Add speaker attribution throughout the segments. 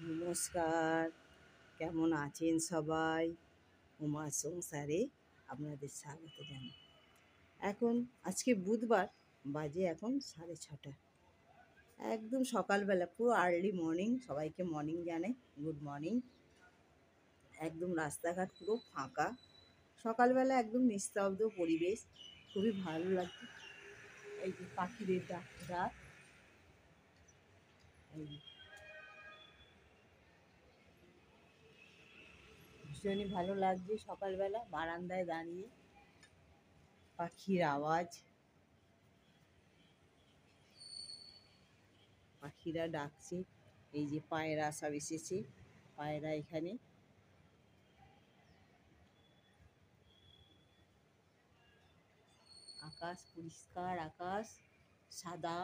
Speaker 1: নমস্কার, কেমন আছেন সবাই? উমার সংসারে আপনাদের স্বাগত জানাই। এখন আজকে বুধবার, বাজে এখন 6:30। একদম সকালবেলা, পুরো আর্লি মর্নিং। সবাইকে মর্নিং জানাই, গুড মর্নিং। একদম রাস্তাঘাট পুরো ফাঁকা, সকালবেলা একদম নিস্তব্ধ পরিবেশ, খুবই ভালো লাগছে। এই যে পাখিদের ডাক ডাক, এই যে ভীষণই ভালো লাগছে সকালবেলা বারান্দায় দাঁড়িয়ে, পাখির আওয়াজ, পাখিরা ডাকছে। এই যে পায়রা সব এসেছে, পায়রা এখানে। আকাশ পরিষ্কার, আকাশ সাদা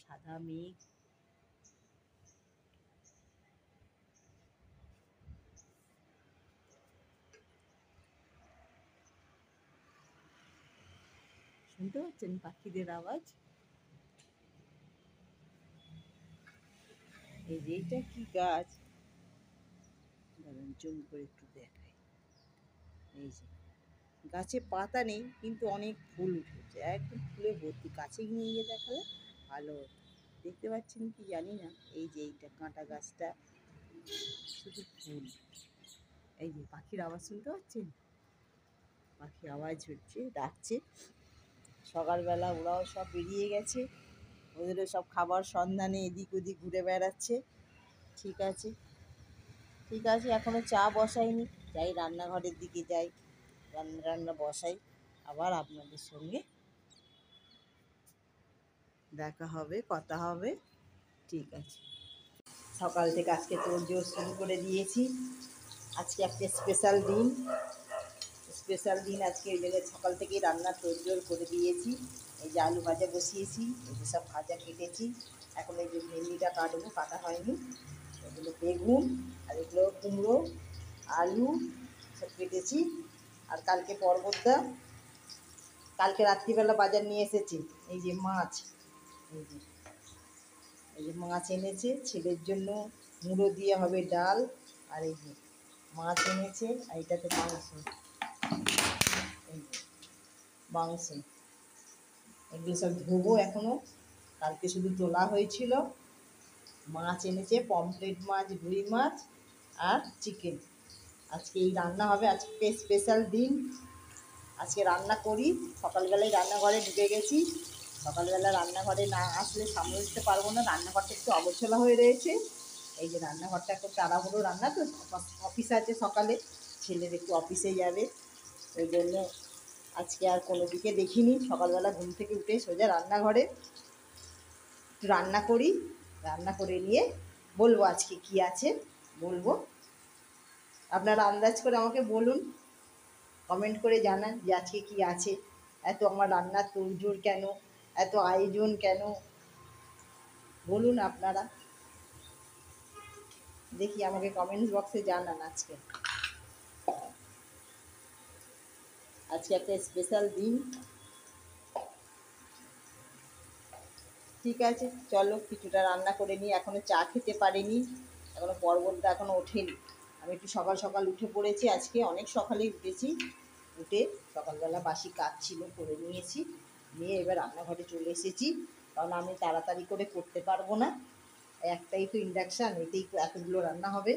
Speaker 1: সাদা মেঘ। শুনতে পাচ্ছেন পাখিদের আওয়াজ? এই যে এইটা কি গাছ, দাঁড়ান জুম করে একটু দেখাই। এই যে গাছে পাতা নেই, কিন্তু অনেক ফুল উঠেছে, একদম ফুলে ভর্তি। কাছে নিয়ে গিয়ে দেখালে ভালো হতো। দেখতে পাচ্ছেন কি জানি না, এই যে এইটা কাঁটা গাছটা, শুধু ফুল। এই যে পাখির আওয়াজ শুনতে পাচ্ছেন? পাখি আওয়াজ হচ্ছে, ডাকছে। সকালবেলা ওরাও সব বেরিয়ে গেছে, ওদেরও সব খাবার সন্ধানে এদিক ওদিক ঘুরে বেড়াচ্ছে। ঠিক আছে, ঠিক আছে, এখনও চা বসাইনি, যাই রান্নাঘরের দিকে যাই, রান্না রান্না বসাই, আবার আপনাদের সঙ্গে দেখা হবে, কথা হবে। ঠিক আছে। সকাল থেকে আজকে তোড়জোড় শুরু করে দিয়েছি। আজকে একটা স্পেশাল দিন, স্পেশাল দিন আজকে, ওই জন্য সকাল থেকেই রান্নার তোড়জোড় করে দিয়েছি। এই যে আলু ভাজা বসিয়েছি, এই যে সব ভাজা কেটেছি। এখন এই যে ভেন্ডিটা কাটবো, কাটা হয়নি। এগুলো বেগুন, আর এগুলো কুমড়ো, আলু সব কেটেছি। আর কালকে পর্বতদা কালকে রাত্রিবেলা বাজার নিয়ে এসেছে, এই যে মাছ, এই যে এই যে মাছ এনেছে ছেলের জন্য, মুড়ো দিয়ে হবে ডাল। আর এই যে মাছ এনেছে, আর এটাতে মাংস, এই যে মাংস। এগুলো সব ধোবো এখনও, কালকে শুধু তোলা হয়েছিল। মাছ এনেছে, পমফ্রেট মাছ, রুই মাছ আর চিকেন। আজকে এই রান্না হবে, আজকে স্পেশাল দিন। আজকে রান্না করি, সকালবেলায় রান্নাঘরে ঢুকে গেছি। সকালবেলা রান্নাঘরে না আসলে সামলে দিতে পারবো না, রান্নাঘরটা একটু অগোছালো হয়ে রয়েছে। এই যে রান্নাঘরটা একটু তাড়াহুড়ো রান্না তো, অফিস আছে সকালে, ছেলের একটু অফিসে যাবে, ওই জন্য আজকে আর কোনো দিকে দেখিনি। সকালবেলা ঘুম থেকে উঠে সোজা রান্নাঘরে একটু রান্না করি, রান্না করে নিয়ে বলবো আজকে কি আছে, বলবো। আপনারা আন্দাজ করে আমাকে বলুন, কমেন্ট করে জানান যে আজকে কী আছে, এত আমার রান্নার তোড়জোড় কেন, এত আয়োজন কেন, বলুন আপনারা, দেখি আমাকে কমেন্টস বক্সে জানান। আজকে আজকে একটা স্পেশাল দিন। ঠিক আছে, চলো কিছুটা রান্না করে নিই। এখনও চা খেতে পারিনি, এখনও পর্বতটা এখনও ওঠেনি। আমি একটু সকাল সকাল উঠে পড়েছি, আজকে অনেক সকালেই উঠেছি। উঠে সকালবেলা বাসি কাজ ছিল করে নিয়েছি, নিয়ে এবার রান্নাঘরে চলে এসেছি। কারণ আমি তাড়াতাড়ি করে করতে পারবো না, একটাই তো ইন্ডাকশান, এতেই তো এতগুলো রান্না হবে।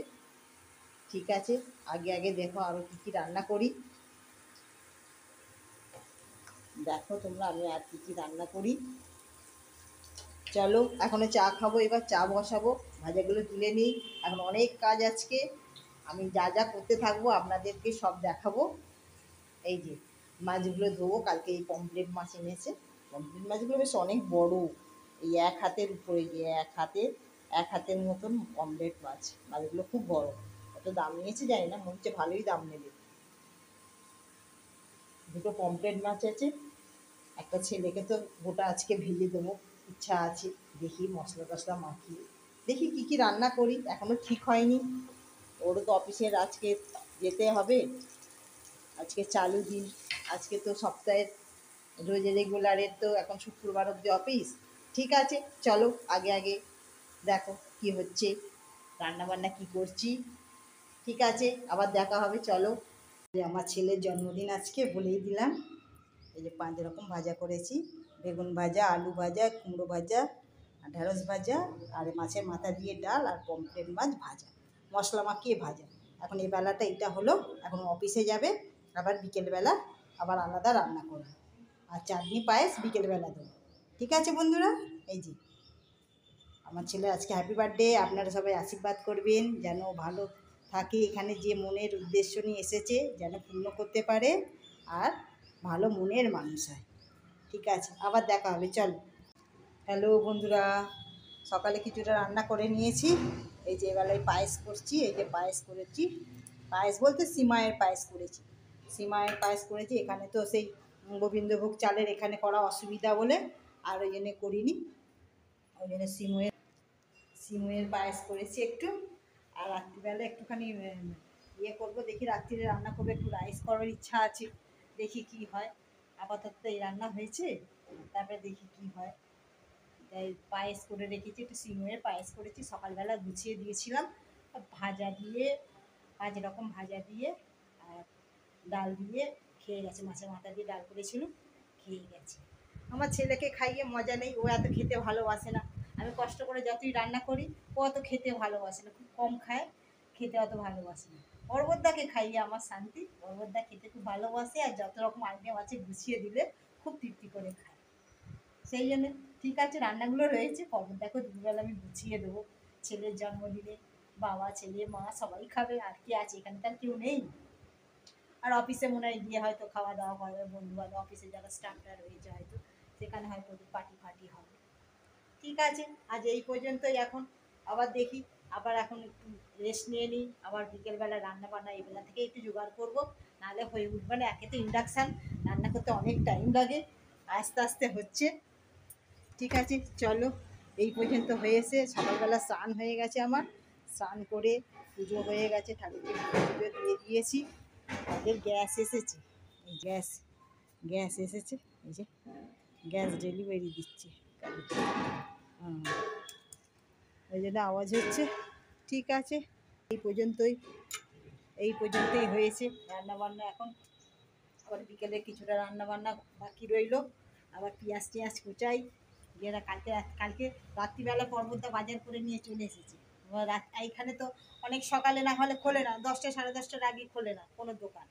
Speaker 1: ঠিক আছে, আগে আগে দেখো আরও কী কী রান্না করি, দেখো তোমরা আমি আর কী কী রান্না করি। চলো এখনও চা খাবো, এবার চা বসাবো, ভাজাগুলো তুলে নিই। এখন অনেক কাজ আজকে, আমি যা যা করতে থাকবো আপনাদেরকে সব দেখাবো। এই যে মাছগুলো ধোবো, কালকে এই পমফ্রেট মাছ এনেছে। পমফ্রেট মাছগুলো বেশ অনেক বড়, এই এক হাতের উপরে, যে এক হাতের মতন পমফ্রেট মাছ। মাছগুলো খুব বড়, কত দাম নিয়েছে জানি না, মনে হচ্ছে ভালোই দাম নেবে। দুটো পমফ্রেট মাছ আছে, একটা ছেলেকে তো গোটা আজকে ভেজে দেবো, ইচ্ছা আছে। দেখি মশলা টশলা মাখিয়ে দেখি কী কী রান্না করি, এখনও ঠিক হয়নি। ওরও তো অফিসের আজকে যেতে হবে, আজকে চালু দিন। আজকে তো সপ্তাহের রোজ রেগুলারের তো এখন শুক্রবার অবধি অফিস। ঠিক আছে, চলো আগে আগে দেখো কি হচ্ছে, রান্নাবান্না কি করছি। ঠিক আছে, আবার দেখা হবে, চলো। যে আমার ছেলের জন্মদিন আজকে, বলেই দিলাম। এই যে 5 রকম ভাজা করেছি, বেগুন ভাজা, আলু ভাজা, কুমড়ো ভাজা, আর ঢেঁড়স ভাজা, আর মাছের মাথা দিয়ে ডাল, আর পমফ্রেট মাছ ভাজা, মশলা মাখিয়ে ভাজা। এখন এই বেলাটা এটা হলো, এখন অফিসে যাবে, আবার বিকেলবেলা আবার আলাদা রান্না করবে। আর চাটনি পায়েস বিকেলবেলা দেবো। ঠিক আছে বন্ধুরা, এই যে আমার ছেলে আজকে হ্যাপি বার্থডে। আপনারা সবাই আশীর্বাদ করবেন যেন ভালো থাকে, এখানে যে মনের উদ্দেশ্য নিয়ে এসেছে যেন পূর্ণ করতে পারে, আর ভালো মনের মানুষ হয়। ঠিক আছে, আবার দেখা হবে, চল। হ্যালো বন্ধুরা, সকালে কিছুটা রান্না করে নিয়েছি। এই যে এবেলায় পায়েস করছি, এই যে পায়েস করেছি। পায়েস বলতে সিমাইয়ের পায়েস করেছি, সিমাইয়ের পায়েস করেছি। এখানে তো সেই গোবিন্দভোগ চালের এখানে করা অসুবিধা বলে আর ওই জন্যে করিনি, ওই জন্য সিমুয়ের পায়েস করেছি একটু। আর রাত্রিবেলা একটুখানি ইয়ে করবো, দেখি রাত্রিরে রান্না করবো, একটু রাইস করার ইচ্ছা আছে, দেখি কি হয়। আপাতত এই রান্না হয়েছে, তারপরে দেখি কি হয়। তাই পায়েস করে রেখেছি, একটু সিমুয়ের পায়েস করেছি, সকালবেলা গুছিয়ে দিয়েছিলাম। ভাজা দিয়ে 5 রকম ভাজা দিয়ে আর ডাল দিয়ে খেয়ে গেছে, মাছের মাথা দিয়ে ডাল করেছিল, খেয়ে গেছে। আমার ছেলেকে খাইয়ে মজা নেই, ও এত খেতে ভালোবাসে না। আমি কষ্ট করে যতই রান্না করি, ও অত খেতে ভালোবাসে না, খুব কম খায়, খেতে অত ভালোবাসে না। পর্বতদাকে খাইয়ে আমার শান্তি, পর্বতদা খেতে খুব ভালোবাসে, আর যত রকম আইটেম আছে গুছিয়ে দিলে খুব তৃপ্তি করে খায়। সেই জন্য ঠিক আছে, রান্নাগুলো রয়েছে, পর্বতদাকে দুপুরবেলা আমি গুছিয়ে দেবো। ছেলের জন্মদিনে বাবা, ছেলে, মা সবাই খাবে, আর কি আছে, এখানে তার কেউ নেই। আর অফিসে মনে হয় গিয়ে হয়তো খাওয়া দাওয়া করবে, বন্ধু বান্ধব অফিসে যারা স্টাফরা রয়েছে হয়তো সেখানে হয়তো পার্টি ফার্টি হবে। ঠিক আছে, আজ এই পর্যন্তই। এখন আবার দেখি, আবার এখন একটু রেস্ট নিয়ে নিই, আবার বিকেলবেলা রান্না বান্না এবেলা থেকে একটু জোগাড় করবো, নাহলে হয়ে উঠবে না। একে তো ইন্ডাকশান, রান্না করতে অনেক টাইম লাগে, আস্তে আস্তে হচ্ছে। ঠিক আছে, চলো, এই পর্যন্ত হয়েছে। সকালবেলা স্নান হয়ে গেছে আমার, স্নান করে পুজো হয়ে গেছে, ঠাকুরকে পুজো দিয়ে দিয়েছি। আমাদের গ্যাস এসেছে, এই গ্যাস এসেছে, এই যে গ্যাস ডেলিভারি দিচ্ছে, ওই জন্য আওয়াজ হচ্ছে। ঠিক আছে, এই পর্যন্তই, এই পর্যন্তই হয়েছে রান্নাবান্না। এখন আবার বিকেলে কিছুটা রান্নাবান্না বাকি রইল, আবার পেঁয়াজ টিয়াজ কুচাই। যেটা কালকে কালকে রাত্রিবেলা পর্বতটা বাজার করে নিয়ে চলে এসেছে। এবার এইখানে তো অনেক সকালে না হলে খোলে না, 10টা সাড়ে 10টার আগে খোলে না কোনো দোকান।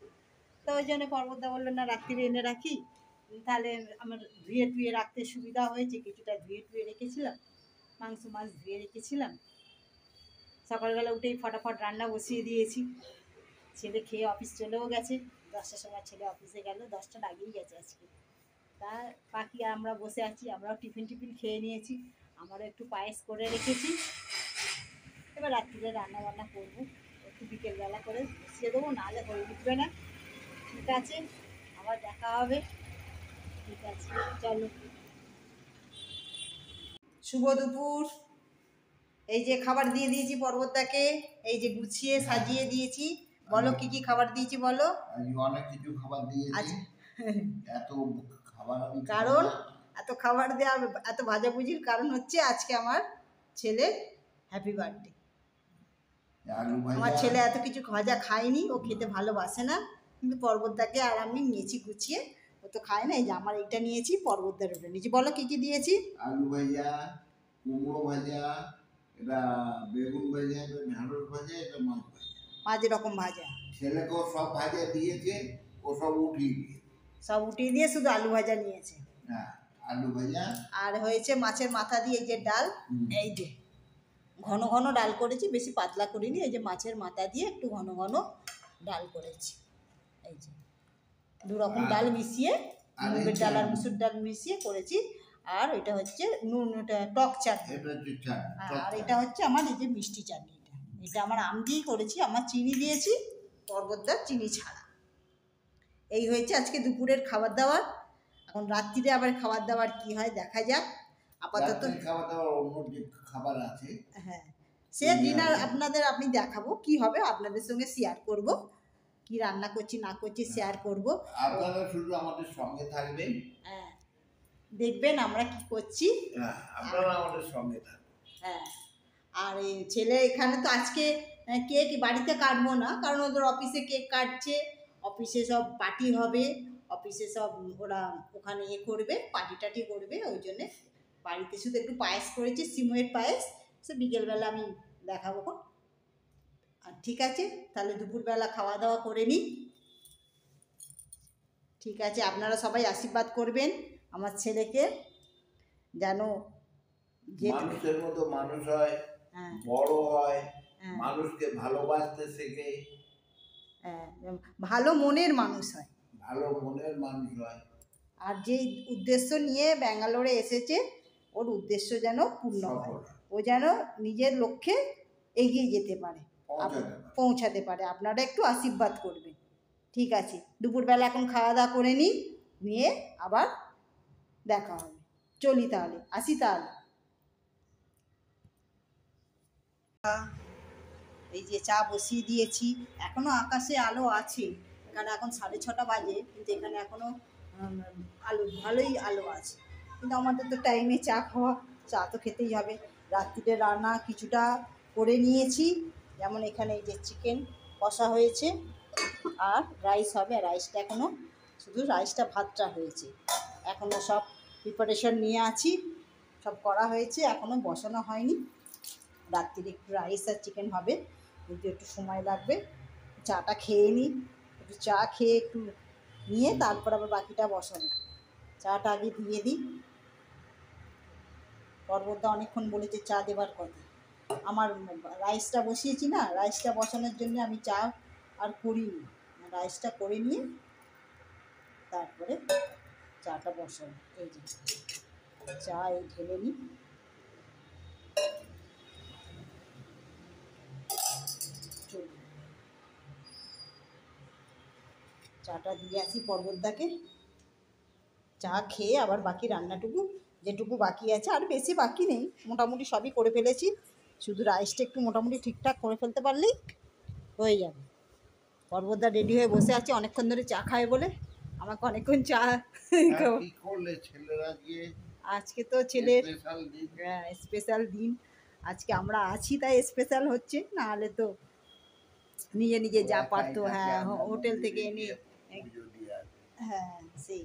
Speaker 1: তো ওই জন্য পর্বতদা বললো না, রাত্রিরে এনে রাখি, তাহলে আমার ধুয়ে টুয়ে রাখতে সুবিধা হয়েছে। কিছুটা ধুয়ে টুয়ে রেখেছিলাম, মাংস মাছ ধুয়ে রেখেছিলাম। সকালবেলা উঠেই ফটাফট রান্না বসিয়ে দিয়েছি। ছেলে খেয়ে অফিস চলেও গেছে, 10টার সময় ছেলে অফিসে গেল, 10টার আগেই গেছে আজকে। তা বাকি আমরা বসে আছি, আমরাও টিফিন টিফিন খেয়ে নিয়েছি, আমারও একটু পায়েস করে রেখেছি। এবার রাত্রিরে রান্না বান্না করবো, একটু বিকেলবেলা করে বসিয়ে দেবো, নাহলে হয়ে উঠবে না। ঠিক আছে, আবার দেখা হবে। ঠিক আছে, চলো। শুভ দুপুর। এই যে খাবার দিয়ে দিয়েছি পর্বতটাকে, এই যে গুছিয়ে সাজিয়ে দিয়েছি। বলো কি কি খাবার দিয়েছি বলো।
Speaker 2: অনেক কিছু খাবার দিয়েছি, এত খাবার আমি
Speaker 1: কারণ এত খাবার দেওয়া, এত ভাজাভুজির কারণ হচ্ছে আজকে আমার ছেলের হ্যাপি বার্থডে। আমার ছেলে এত কিছু ভাজা খায়নি, ও খেতে ভালোবাসে না, কিন্তু পর্বতদাকে আর আমি নিয়েছি গুছিয়ে, ও তো খায় না। এই যে আমার এইটা নিয়েছি, পর্বতদার ওটা নিয়েছি। বলো কি কি দিয়েছি।
Speaker 2: আলু ভাজা, কুমড়ো ভাজা, এটা বেগুন ভাজা, এটা ঢেঁড়স ভাজা, এটা মাছ ভাজা,
Speaker 1: 5 রকম ভাজা।
Speaker 2: ছেলেকেও সব ভাজা দিয়েছে, ও সব উঠিয়ে দিয়েছে,
Speaker 1: সব উঠিয়ে দিয়ে শুধু আলু ভাজা নিয়েছে।
Speaker 2: হ্যাঁ, আলু ভাজা। আর
Speaker 1: হয়েছে মাছের মাথা দিয়ে এই যে ডাল, এই যে ঘন ঘন ডাল করেছি, বেশি পাতলা করিনি। এই যে মাছের মাথা দিয়ে একটু ঘন ঘন ডাল করেছি, এই যে 2 রকম ডাল মিশিয়ে, মুগের ডাল আর মুসুর ডাল মিশিয়ে করেছি। আর এটা হচ্ছে নুন, এটা টক চাটনি, আর এটা হচ্ছে আমার এই যে মিষ্টি চাটনি। এটা আমার আম দিয়েই করেছি, আমার চিনি দিয়েছি, পর্বতদার চিনি ছাড়া। এই হয়েছে আজকে দুপুরের খাবার দাবার। এখন রাত্রিরে আবার খাবার দাবার কি হয় দেখা যাক। আপাতত
Speaker 2: খাবার দাবার অন্য যে খাবার আছে,
Speaker 1: হ্যাঁ, সে ডিনার আপনাদের আমি দেখাবো কি হবে, আপনাদের সঙ্গে শেয়ার করব, কি রান্না করছি না করছি শেয়ার করব।
Speaker 2: আপনারা শুধু আমাদের সঙ্গে থাকবেন,
Speaker 1: হ্যাঁ, দেখবেন আমরা কি করছি,
Speaker 2: আপনারা আমাদের সঙ্গে থাকবেন।
Speaker 1: হ্যাঁ, আর এই ছেলে এখানে তো আজকে কেক বাড়িতে কাটবো না, কারণ ওদের অফিসে কেক কাটছে, অফিসে সব পার্টি হবে, অফিসে সব ওরা ওখানে করবে, পার্টি টাটি করবে, ওই জন্যে বাড়িতে শুধু একটু পায়েস করেছি, সিমুয়ের পায়েস, সে বিকেলবেলা আমি দেখাবো। আর ঠিক আছে, তাহলে দুপুরবেলা খাওয়া দাওয়া করে নিই। ঠিক আছে, আপনারা সবাই আশীর্বাদ করবেন আমার ছেলেকে, যেন
Speaker 2: মানুষের মতো মানুষ হয়,
Speaker 1: হ্যাঁ
Speaker 2: বড় হয়,
Speaker 1: হ্যাঁ
Speaker 2: মানুষকে ভালোবাসতে শেখে,
Speaker 1: হ্যাঁ, ভালো মনের মানুষ হয়,
Speaker 2: ভালো মনের মানুষ হয়।
Speaker 1: আর যেই উদ্দেশ্য নিয়ে ব্যাঙ্গালোরে এসেছে ওর উদ্দেশ্য যেন পূর্ণ হয়, ও যেন নিজের লক্ষ্যে এগিয়ে যেতে পারে, পৌঁছাতে পারে। আপনারা একটু আশীর্বাদ করবেন। ঠিক আছে, দুপুরবেলা এখন খাওয়া দাওয়া করে নিই, নিয়ে আবার দেখা হবে। চলি তাহলে, আসি তাহলে। এই যে চা বসিয়ে দিয়েছি, এখনো আকাশে আলো আছে, কারণ এখন 6:30 বাজে, কিন্তু এখানে এখনো আলো, ভালোই আলো আছে, কিন্তু আমাদের তো টাইমে চা খাওয়া, চা তো খেতেই হবে। রাত্রিতে রান্না কিছুটা করে নিয়েছি, যেমন এখানে এই যে চিকেন কষা হয়েছে, আর রাইস হবে, রাইসটা এখনও শুধু রাইসটা, ভাতটা হয়েছে, এখনও সব প্রিপারেশন নিয়ে আছি, সব করা হয়েছে, এখনও বসানো হয়নি। রাত্রিরে একটু রাইস আর চিকেন হবে, কিন্তু একটু সময় লাগবে। চাটা খেয়ে নিই, একটু চা খেয়ে একটু নিয়ে তারপর আবার বাকিটা বসাবো। চাটা আগে দিয়ে দিই। পর্বতদা অনেকক্ষণ বলেছে চা দেবার কথা, আমার রাইসটা বসিয়েছি না, রাইসটা বসানোর জন্য আমি চা আর করিনি, রাইসটা করে নিয়ে তারপরে চাটা বসাবো। এই যে চা এই ঢেলে নিই। চাটা দিয়ে আসি পর্বতদাকে, চা খেয়ে আবার বাকি রান্নাটুকু যেটুকু বাকি আছে, আর বেশি বাকি নেই, মোটামুটি সবই করে ফেলেছি, শুধু রাইসটা একটু মোটামুটি ঠিকঠাক করে ফেলতে পারলেই হয়ে যাবে। পর্বতদা রেডি হয়ে বসে আছে, অনেকক্ষণ ধরে চা খায় বলে আমাকে অনেকক্ষণ চা আজকে তো ছেলের স্পেশাল দিন, আজকে আমরা আছি তাই স্পেশাল হচ্ছে, না হলে তো নিজে নিজে যা পারতো, হ্যাঁ হোটেল থেকে এনে, হ্যাঁ সেই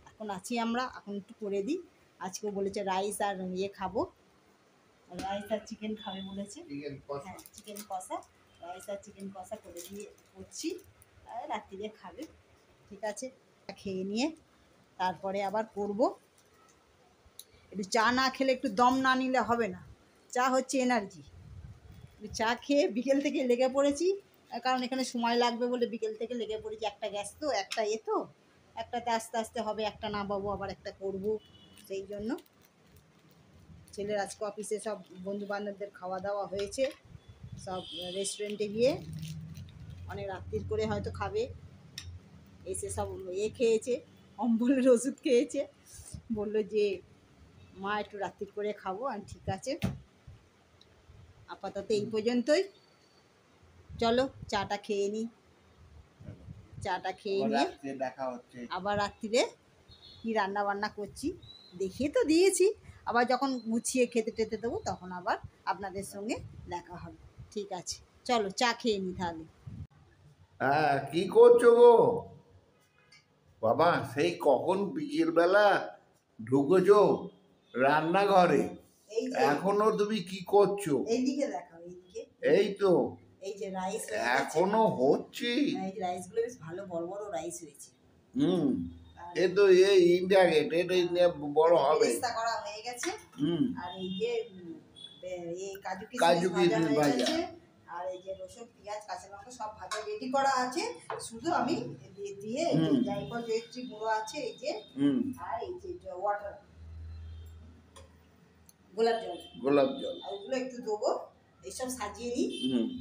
Speaker 1: এখন আছি আমরা, এখন একটু করে দিই। আজকে বলেছে রাইস আর খাবো, রাইস আর চিকেন খাবে বলেছে, হ্যাঁ চিকেন কষা, রাইস আর চিকেন কষা করে দিয়ে করছি, রাত্রিরে খাবে। ঠিক আছে, খেয়ে নিয়ে তারপরে আবার করব। একটু চা না খেলে, একটু দম না নিলে হবে না, চা হচ্ছে এনার্জি। চা খেয়ে বিকেল থেকে লেগে পড়েছি, কারণ এখানে সময় লাগবে বলে বিকেল থেকে লেগে পড়েছি, একটা গ্যাস তো, একটা তো, একটাতে আস্তে আস্তে হবে, একটা নামাবো আবার একটা করব, সেই জন্য। ছেলের আজকে অফিসে সব বন্ধুবান্ধবদের খাওয়া দাওয়া হয়েছে, সব রেস্টুরেন্টে গিয়ে অনেক রাত্রির করে হয়তো খাবে, এসে সব খেয়েছে, অম্বলের ওষুধ খেয়েছে, বললো যে মা একটু রাত্রির করে খাবো, আর ঠিক আছে, আপাতত এই পর্যন্তই। চলো চাটা খেয়ে নিই, চাটা খেয়ে নিয়ে
Speaker 2: দেখা হচ্ছে,
Speaker 1: আবার রাত্রিরে কি রান্না বান্না করছি দেখিয়ে তো দিয়েছি, আবার যখন গুছিয়ে খেতে টেতে দেবো তখন আবার আপনাদের সঙ্গে দেখা হবে। ঠিক আছে, চলো চা খেয়ে নিই তাহলে।
Speaker 2: হ্যাঁ কি করছো গো বাবা, সেই কখন বিকেলবেলা ঢুকেছো রান্নাঘরে,
Speaker 1: এই যে
Speaker 2: এখনো তুমি কি করছো?
Speaker 1: এইদিকে দেখাও, এইদিকে,
Speaker 2: এই তো
Speaker 1: এই যে রাইস
Speaker 2: এখনো হচ্ছে,
Speaker 1: এই যে রাইসগুলো বেশ ভালো বড় বড় রাইস হয়েছে।
Speaker 2: হুম, এ তো এই ইন্ডিয়া গেট, এটা ইন্ডিয়া বড় হবে,
Speaker 1: বেরেস্তা করা হয়ে গেছে,
Speaker 2: হুম,
Speaker 1: আর এই যে এই কাজু
Speaker 2: কাজু
Speaker 1: কিশমিশ ভাজা
Speaker 2: কিশমিশ
Speaker 1: হয়ে
Speaker 2: ভাজা,
Speaker 1: গেছে, আর এই যে রসুন পেঁয়াজ কাঁচা লঙ্কা সব ভাজা রেডি করা আছে, শুধু আমি দিয়ে জায়ফল জয়িত্রী গুঁড়ো আছে এই যে,
Speaker 2: হুম,
Speaker 1: আর এই যে ওয়াটার, গোলাপ জল, গোলাপ জল, আর ওগুলো একটু দেবো, এইসব সাজিয়ে নিই,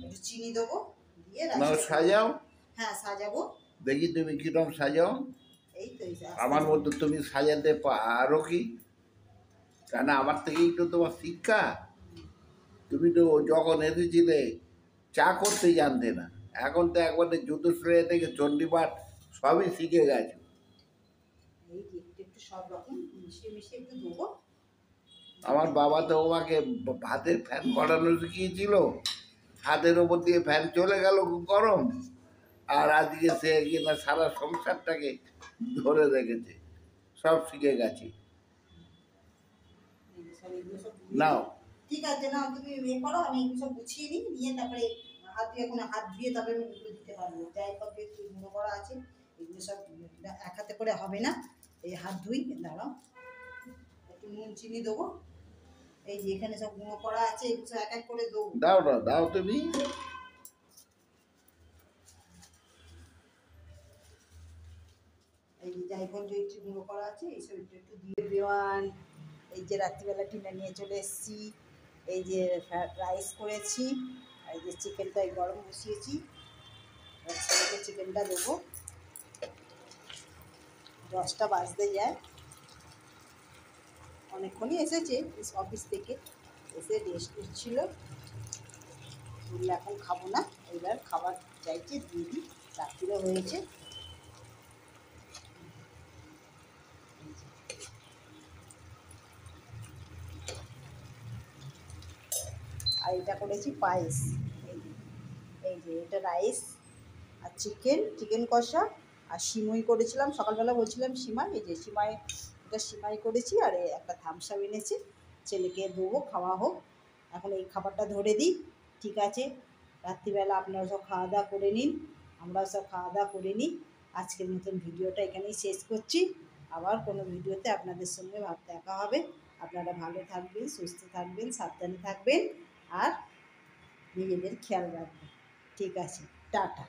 Speaker 1: একটু চিনি দেবো, দিয়ে
Speaker 2: সাজাও,
Speaker 1: হ্যাঁ সাজাবো,
Speaker 2: দেখি তুমি কিরকম সাজাও,
Speaker 1: এই তো
Speaker 2: আমার মধ্যে তুমি সাজাতে পারো কি? কেন আমার থেকেই তো তোমার শিক্ষা, তুমি তো যখন এসেছিলে চা করতে জানতে না, এখন তো একবারে জ্যোতিষশ্রেণী থেকে চণ্ডীপাঠ সবই শিখে গেছো।
Speaker 1: এই একটু একটু সব রকম মিশিয়ে মিশিয়ে একটু দেবো,
Speaker 2: আমার বাবা তো আমাকে হাতের ফ্যান করানো শিখিয়েছিল, হাতের ওপর দিয়ে ফ্যান চলে গেল গরম, আর আজকে সে কিনা সারা সংসারটাকে ধরে রেখেছে, সব শিখে গেছে।
Speaker 1: এগুলো সব ধুয়ে
Speaker 2: নাও
Speaker 1: নিই। ঠিক আছে, না তুমি ইয়ে করো, আমি এগুলো সব গুছিয়ে নিই, নিয়ে তারপরে হাত ধুয়ে তারপরে আমি এগুলো দিতে পারবো। যাই সব যে গুঁড়ো করা আছে এগুলো সব এক হাতে করে হবে না, এই হাত ধুই। দাঁড়াও, একটু নুন চিনি দেবো। এই যে এখানে সব গুঁড়ো করা আছে, এগুলো সব এক এক করে দেবো।
Speaker 2: দাও না, দাও তুমি।
Speaker 1: এই যে জায়ফল জয়িত্রী গুঁড়ো করা আছে, এইসব একটু একটু দিয়ে দেওয়ান। এই যে রাত্রিবেলা ডিনার নিয়ে চলে এসেছি, এই যে রাইস করেছি, এই যে চিকেনটা গরম বসিয়েছি, ছেলেকে চিকেনটা দেবো। 10টা বাজতে যায়, অনেকক্ষণই এসেছে অফিস থেকে, এসে রেস্ট নিচ্ছিল, বললে এখন খাবো না, এবার খাবার চাইছে, দিয়ে দিই, রাত্রিও হয়েছে। আর এটা করেছি পায়েস, এই যে এটা রাইস আর চিকেন কষা, আর সিমই করেছিলাম সকালবেলা, বলছিলাম সিমাই, এই যে সিমাই, এটা সিমাই করেছি, আর একটা থামস আপ এনেছি, ছেলেকে দেবো, খাওয়া হোক। এখন এই খাবারটা ধরে দিই, ঠিক আছে? রাত্রিবেলা আপনারা সব খাওয়া দাওয়া করে নিন, আমরাও সব খাওয়া দাওয়া করে নিই। আজকের মতন ভিডিওটা এখানেই শেষ করছি, আবার কোনো ভিডিওতে আপনাদের সঙ্গে দেখা হবে। আপনারা ভালো থাকবেন, সুস্থ থাকবেন, সাবধানে থাকবেন, আর নিজেদের খেয়াল রাখবেন। ঠিক আছে, টাটা।